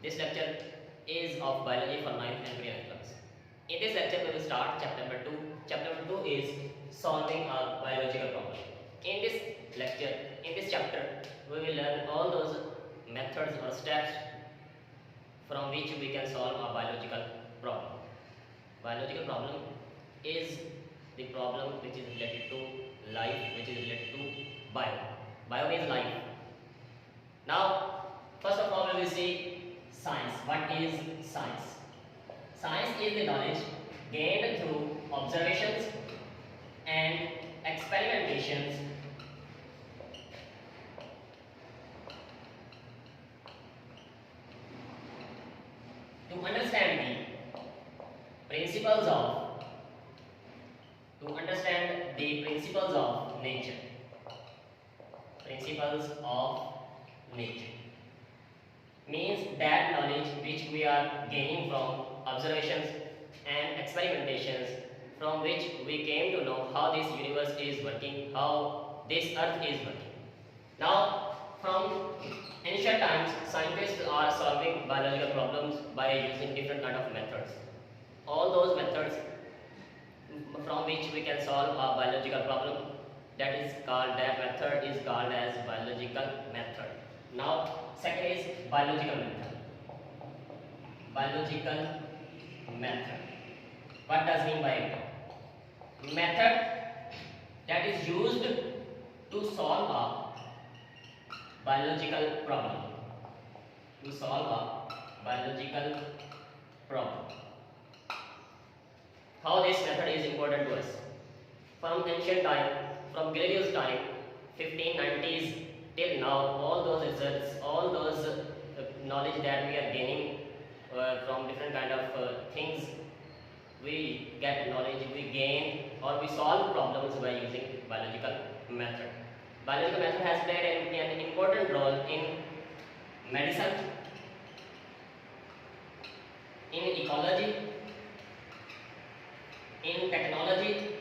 This lecture is of biology for 9th and 10th class. In this lecture, we will start chapter number 2. Chapter number 2 is solving a biological problem. In this lecture, in this chapter, we will learn all those methods or steps from which we can solve a biological problem. Biological problem is the problem which is related to life, which is related to bio. Bio means life. Now, first of all, we will see science. What is science? Science is the knowledge gained through observations and experimentations to understand the principles of nature. Principles of nature means that knowledge which we are gaining from observations and experimentations, from which we came to know how this universe is working, how this earth is working. Now, from ancient times, scientists are solving biological problems by using different kind of methods. All those methods from which we can solve a biological problem, that method is called as biological method. Now, second is biological method. Biological method. What does mean by it? Method that is used to solve a biological problem. To solve a biological problem. How this method is important to us? From ancient time, from Galileo's time, 1590s till now, all those results, all those knowledge that we are gaining from different kind of things, we get knowledge, we gain or we solve problems by using biological method. Biological method has played an important role in medicine, in ecology, in technology,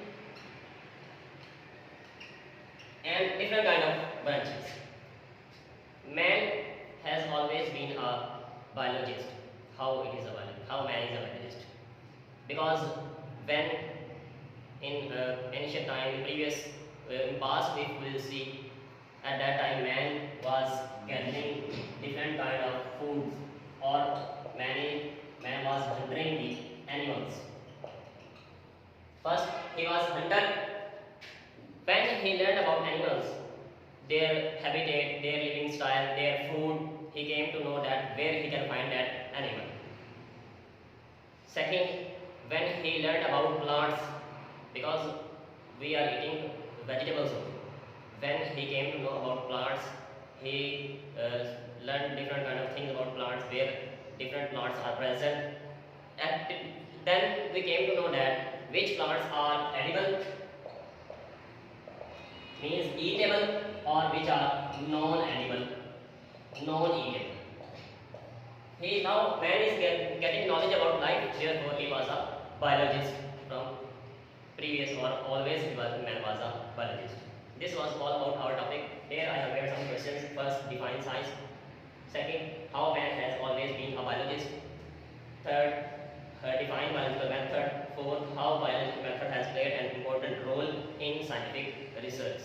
and different kind of branches. Man has always been a biologist. How it is a biologist? How man is a biologist? Because when in ancient time, in past, if we will see, at that time man was gathering different kind of foods, or man was hunting the animals. First, he was hunter. When he learned about animals, their habitat, their living style, their food, he came to know that where he can find that animal. Second, when he learned about plants, because we are eating vegetables only. When he came to know about plants, he learned different kind of things about plants, where different plants are present. And then we came to know that which plants are edible, means eatable, or which are non-edible, non-eatable. Now man is getting knowledge about life, therefore he was a biologist from previous, or always man was a biologist. This was all about our topic. Here I have made some questions. First, define science. Second, how man has always been a biologist. Third, define biological method. Fourth, how biological method has played an important role in scientific research.